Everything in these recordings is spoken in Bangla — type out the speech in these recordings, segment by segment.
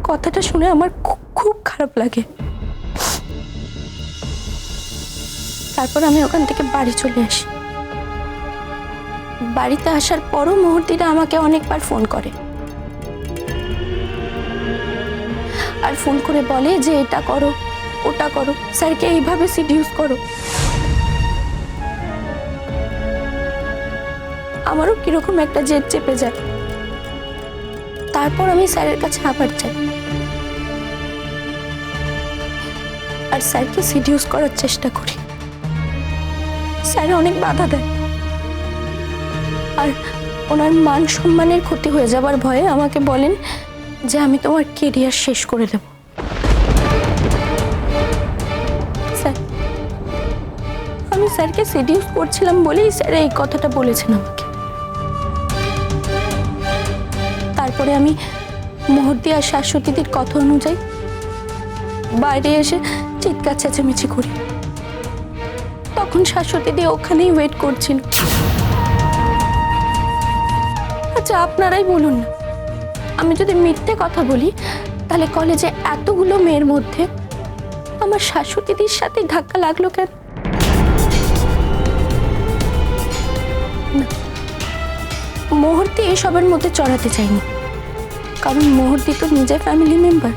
কথাটা শুনে আমার খুব খারাপ লাগে। তারপর আমি ওখান থেকে বাড়ি চলে আসি। বাড়িতে আসার পরও মুহূর্তিটা আমাকে অনেকবার ফোন করে, আর ফোন করে বলে যে এটা করো ওটা করো, স্যারকে এইভাবে সিডিউস করো। আমারও কিরকম একটা জেদ চেপে যায়। তারপর আমি স্যারের কাছে আবার যাই আর স্যারকে সিডিউস করার চেষ্টা করি। স্যার অনেক বাধা দেয়, আর ওনার মান সম্মানের ক্ষতি হয়ে যাবার ভয়ে আমাকে বলেন যে আমি তোমার কেরিয়ার শেষ করে দেব। স্যার, আমি স্যারকে সিডিউস করছিলাম বলেই স্যার এই কথাটা বলেছেন আমাকে। তারপরে আমি মুহূর্তে আর শাশ্বতীদির কথা অনুযায়ী বাইরে এসে চিৎকার চেঁচামেচি করি। তখন শাশ্বতীদি ওখানেই ওয়েট করছিল। আচ্ছা, আপনারাই বলুন না, আমি যদি মিথ্যে কথা বলি তাহলে কলেজে এতগুলো মেয়ের মধ্যে আমার শাশ্বতীদির সাথে ধাক্কা লাগলো কেন? মুহূর্তে এসবের মধ্যে চড়াতে চাইনি, কারণ মুহূর্তে তো নিজের ফ্যামিলি মেম্বার।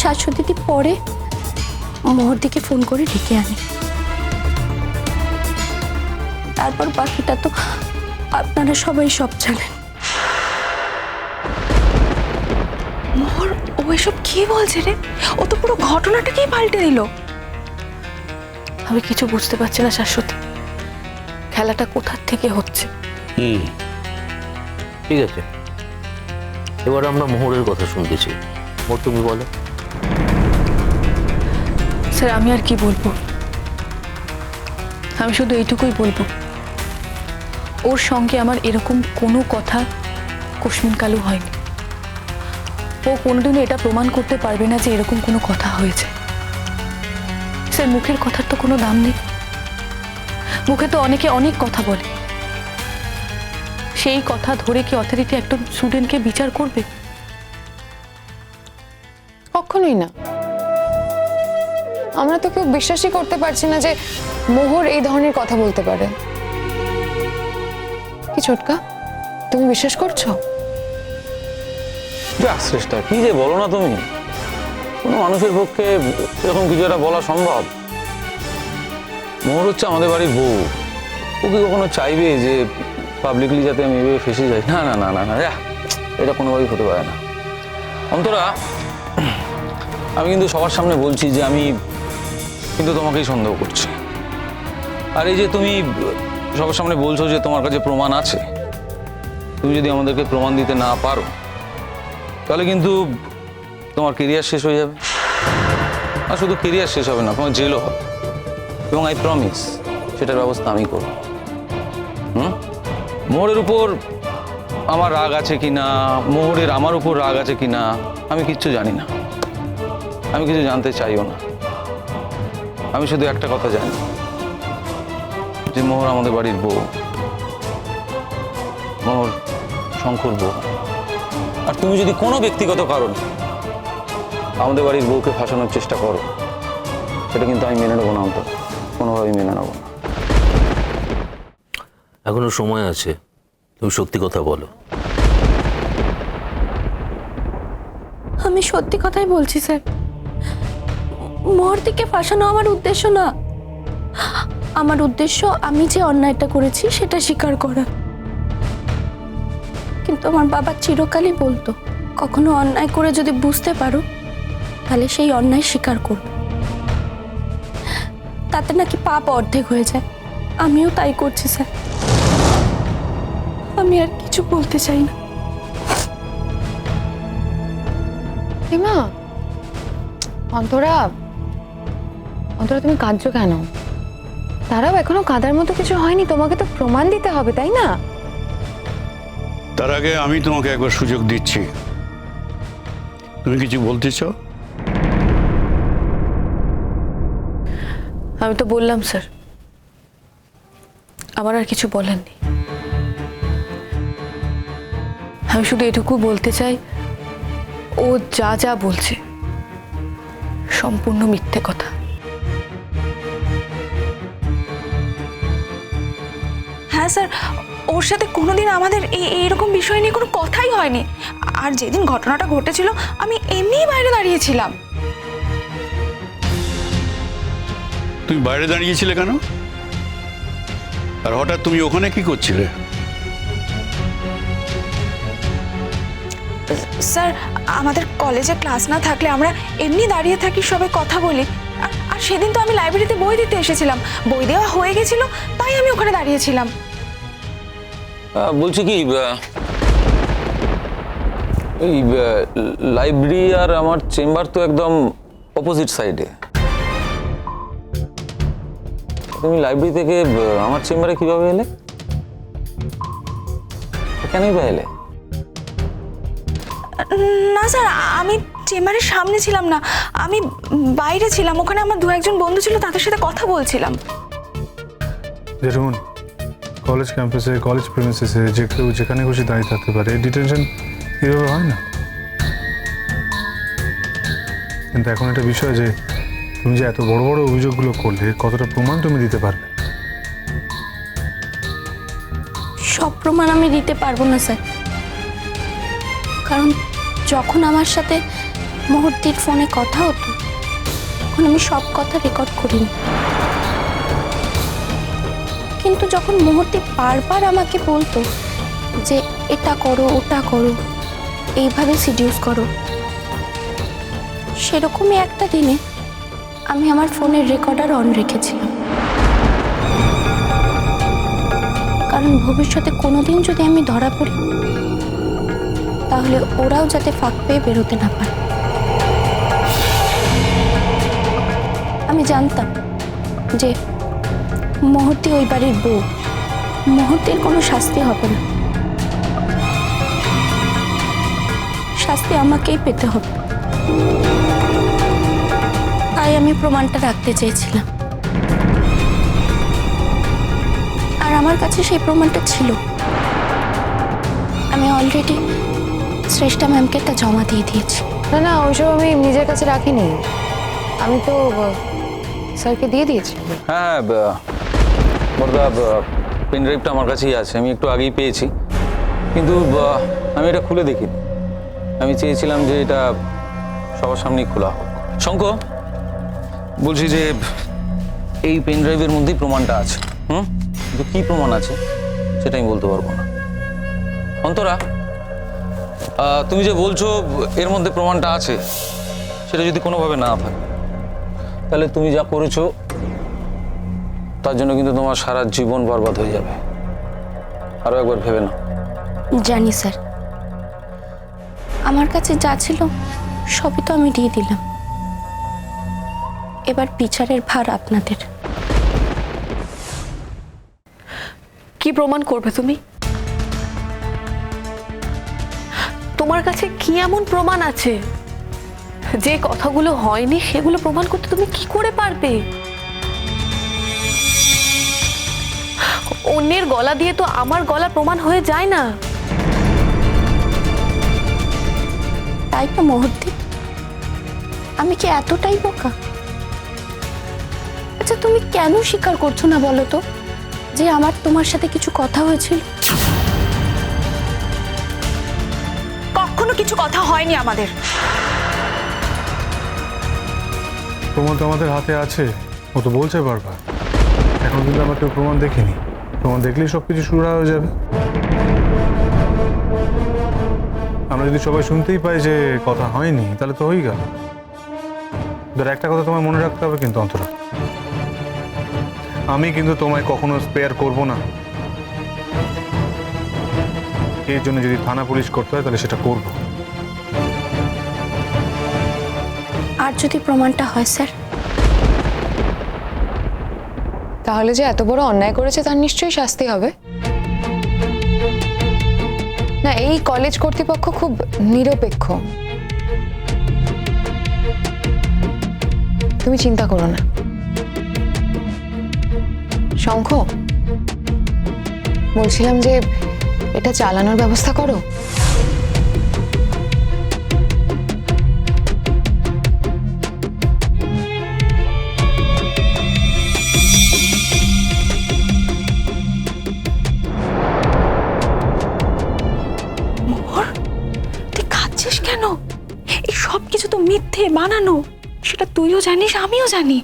শাশ্বতীদি পরে মুহূর্তিকে ফোন করে ডেকে আনে। তারপর বাকিটা তো আপনারা সবাই সব জানেন। মোহর, ও এসব কি বলছে রে? ও তো পুরো ঘটনাটাকেই পাল্টে দিল। আমি কিছু বুঝতে পারছি না শাশ্বতী, খেলাটা কোথার থেকে হচ্ছে। ঠিক আছে, এবার আমরা মোহরের কথা শুনতেছি। মোহর, তুমি বলো। স্যার, আমি আর কি বলবো? আমি শুধু এইটুকুই বলবো, ওর সঙ্গে আমার এরকম কোনো কথা কোশ্মিনকালও হয়নি। ও কোনোদিনও এটা প্রমাণ করতে পারবে না যে এরকম কোনো কথা হয়েছে। স্যার, মুখের কথার তো কোনো দাম নেই। মুখে তো অনেকে অনেক কথা বলে, সেই কথা ধরে কি অথরিটি একটা স্টুডেন্টকে বিচার করবে? কখনোই না। আমরা তো কেউ বিশ্বাসই করতে পারছি না যে মোহর এই ধরনের কথা বলতে পারে। কি ছোটকা, তুমি বিশ্বাস করছো? শ্রেষ্ঠা, কি যে বলো না তুমি। কোনো মানুষের পক্ষে এরকম কিছু একটা বলা সম্ভব? মোহর হচ্ছে আমাদের বাড়ির বউ। ও কি কখনো চাইবে যে পাবলিকলি যাতে আমি এভাবে ফেসে যাই? না না না না না, এটা কোনোভাবেই হতে পারে না। অন্তরা, আমি কিন্তু সবার সামনে বলছি যে আমি কিন্তু তোমাকেই সন্দেহ করছি। আর এই যে তুমি সবার সামনে বলছো যে তোমার কাছে প্রমাণ আছে, তুমি যদি আমাদেরকে প্রমাণ দিতে না পারো তাহলে কিন্তু তোমার কেরিয়ার শেষ হয়ে যাবে। আর শুধু কেরিয়ার শেষ হবে না, তোমার জেলও হবে। এবং আই প্রমিস সেটার ব্যবস্থা আমি করব। মোহরের উপর আমার রাগ আছে কিনা, মোহরের আমার উপর রাগ আছে কিনা, আমি কিচ্ছু জানি না, আমি কিছু জানতে চাইও না। আমি শুধু একটা কথা জানি যে মোহর আমাদের বাড়ির বউ, মোহর শঙ্কর বউ। আর তুমি যদি কোনো ব্যক্তিগত কারণে আমাদের বাড়ির বউকে ফাঁসানোর চেষ্টা করো, সেটা কিন্তু আমি মেনে নেবো না, অন্তত কোনোভাবেই মেনে নেবো না। এখনো সময় আছে, তুমি সত্যি কথা বলো। আমি সত্যি কথাই বলছি স্যার। মুহূর্তিকে ফাঁসানো আমার উদ্দেশ্য না। আমার উদ্দেশ্য আমি যে অন্যায়টা করেছি সেটা স্বীকার করা। কিন্তু আমার বাবা চিরকালই বলতো, কখনো অন্যায় করে যদি বুঝতে পারো তাহলে সেই অন্যায় স্বীকার করো, তাতে নাকি পাপ অর্ধেক হয়ে যায়। আমিও তাই করছি স্যার। আমি আর কিছু বলতে চাই না। মা, অন্তরা, অন্তরা তুমি কাঁদছো কেন? তারাও এখনো কাঁদার মতো কিছু হয়নি, তোমাকে তো প্রমাণ দিতে হবে, তাই না? তার আগে আমি তোমাকে একবার সুযোগ দিচ্ছি। তুমি কিছু বলতে চাও? আমি তো বললাম স্যার, আমার আর কিছু বলার নেই। আমি শুধু এটুকু বলতে চাই, ও যা যা বলছে সম্পূর্ণ মিথ্যে কথা। হ্যাঁ স্যার, ওর সাথে কোনোদিন আমাদের এইরকম বিষয় নিয়ে কোনো কথাই হয়নি। আর যেদিন ঘটনাটা ঘটেছিল আমি এমনিই বাইরে দাঁড়িয়েছিলাম। তুমি বাইরে দাঁড়িয়েছিলে কেন? আর হঠাৎ তুমি ওখানে কি করছিলে? স্যার, আমাদের কলেজে ক্লাস না থাকলে আমরা এমনি দাঁড়িয়ে থাকি, সবাই কথা বলি। আর সেদিন তো আমি লাইব্রেরিতে বই দিতে এসেছিলাম, বই দেওয়া হয়ে গেছিল, তাই আমি ওখানে দাঁড়িয়েছিলাম। বলছি কি, এই লাইব্রেরি আর আমার চেম্বার তো একদম অপোজিট সাইডে। তুমি লাইব্রেরি থেকে আমার চেম্বারে কিভাবে এলে? কেনই বা এলে? না স্যার, আমি চেম্বারের সামনে ছিলাম না, আমি বাইরে ছিলাম। ওখানে আমার দু একজন বন্ধু ছিল, তাদের সাথে কথা বলছিলাম। দেখুন, কলেজ ক্যাম্পাসে, কলেজ প্রেমিসেসে যে কেউ যেখানে খুশি দাঁড়িয়ে থাকতে পারে, ডিটেনশন এভাবে হয় না। কিন্তু এখন একটা বিষয় যে তুমি যে এত বড় বড় অভিযোগগুলো করলে, কতটা প্রমাণ তুমি দিতে পারবে? সব প্রমাণ আমি দিতে পারবো না স্যার, কারণ যখন আমার সাথে মুহূর্তের ফোনে কথা হতো তখন আমি সব কথা রেকর্ড করিনি। কিন্তু যখন মুহূর্তে বারবার আমাকে বলতো যে এটা করো, ওটা করো, এইভাবে সিডিউস করো, সেরকমই একটা দিনে আমি আমার ফোনের রেকর্ডার অন রেখেছিলাম, কারণ ভবিষ্যতে কোনোদিন যদি আমি ধরা পড়ি তাহলে ওরাও যাতে ফাঁক পেয়ে বেরোতে না পারে। আমি জানতাম যে মুহূর্তে ওই বাড়ির বউ, মুহূর্তের কোনো শাস্তি হবে না, শাস্তি আমাকেই পেতে হবে। তাই আমি প্রমাণটা রাখতে চেয়েছিলাম, আর আমার কাছে সেই প্রমাণটা ছিল। আমি অলরেডি শ্রেষ্ঠা ম্যামকে তা জমা দিয়ে দিয়েছি। না না, ওইসব আমি নিজের কাছে রাখিনি, আমি তো স্যারকে দিয়ে দিয়েছি। হ্যাঁ, বড়দা, পেন ড্রাইভটা আমার কাছেই আছে, আমি একটু আগেই পেয়েছি, কিন্তু আমি এটা খুলে দেখিনি। আমি চেয়েছিলাম যে এটা সবার সামনেই খোলা হোক। শঙ্খ, বলছি যে এই পেন ড্রাইভের মধ্যেই প্রমাণটা আছে, কিন্তু কী প্রমাণ আছে সেটা আমি বলতে পারবো না। অন্তরা, তুমি যে বলছো এর মধ্যে প্রমাণটা আছে, সেটা যদি কোনোভাবে না থাকে তাহলে তুমি যা করেছো তার জন্য কিন্তু তোমার সারা জীবন বরবাদ হয়ে যাবে। আরো একবার ভেবে না। জানি স্যার, আমার কাছে যা ছিল সবই তো আমি দিয়ে দিলাম, এবার বিচারের ভার আপনাদের। কি প্রমাণ করবে তুমি? তোমার কাছে কি এমন প্রমাণ আছে যে কথাগুলো হয়নি সেগুলো প্রমাণ করতে তুমি কি করে পারবে? অন্যের গলা দিয়ে তো আমার গলা প্রমাণ হয়ে যায় না। তাই তো মুহূর্তে, আমি কি এতটাই বোকা? আচ্ছা, তুমি কেন স্বীকার করছো না বলো তো যে আমার তোমার সাথে কিছু কথা হয়েছিল? কখনো কিছু কথা হয়নি আমাদের। প্রমাণ তো আমাদের হাতে আছে, ও তো বলছে বারবার। এখন কিন্তু আমরা কেউ প্রমাণ দেখিনি, প্রমাণ দেখলেই সব কিছু শুরু হয়ে যাবে। আমরা যদি সবাই শুনতেই পাই যে কথা হয়নি, তাহলে তো হয়েই গেল। ধর, একটা কথা তোমায় মনে রাখতে হবে কিন্তু অন্তরা, আমি কিন্তু তোমায় কখনো স্পেয়ার করব না। এর জন্য যদি থানা পুলিশ করতে হয় তাহলে সেটা করব। আর যদি প্রমাণটা হয় স্যার? তাহলে যে এত বড় অন্যায় করেছে তার নিশ্চয়ই শাস্তি হবে। না, এই কলেজ কর্তৃপক্ষ খুব নিরপেক্ষ, তুমি চিন্তা করো না। শঙ্খ, বলছিলাম যে এটা চালানোর ব্যবস্থা করো। মোহর, তুই কাঁদছিস কেন? এই সব কিছু তো মিথ্যে বানানো, সেটা তুইও জানিস, আমিও জানি।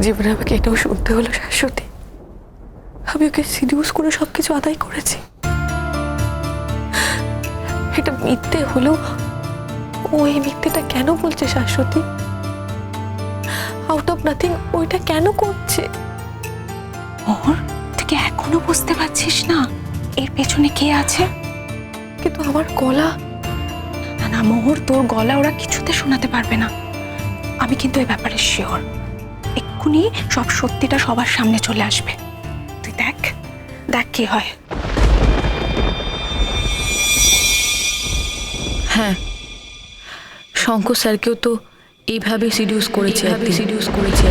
জীবনে আমাকে এটাও শুনতে হলো শাশ্বতী, আমি ওকে সিডিউস করে সবকিছু আদায় করেছি। এটা মিথ্যে হলো, ও এই মিথ্যেটা কেন বলছে শাশ্বতী? আউট অফ নাথিং ওইটা কেন করছে? মোহর, তুই কি এখনো বুঝতে পারছিস না এর পেছনে কে আছে? কিন্তু আমার গলা, না না মোহর, তোর গলা ওরা কিছুতে শোনাতে পারবে না। আমি কিন্তু এই ব্যাপারে শিওর, এক্ষুনি সব সত্যিটা সবার সামনে চলে আসবে। তুই দেখ দেখ কি হয়। হ্যাঁ, শঙ্কর স্যারকেও তো এইভাবে সিডিউস করেছে, সিডিউস করেছে।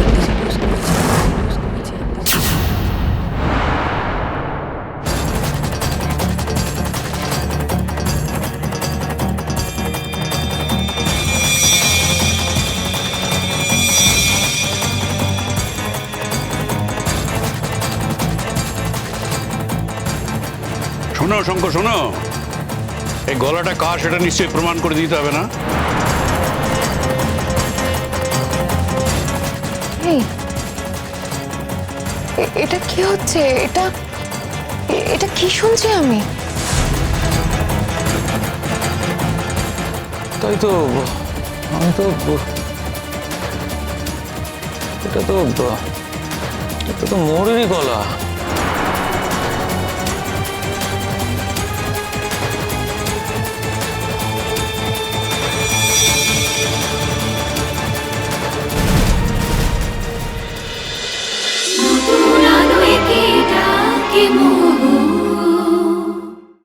শোনো শঙ্কর, শোনো, এই গলাটা কার সেটা নিশ্চয়ই প্রমাণ করে দিতে হবে না? এই, এটা কি হচ্ছে? এটা কি শুনছি আমি? তাই তো, আমি তো এটা তো মোহরেরই গলা।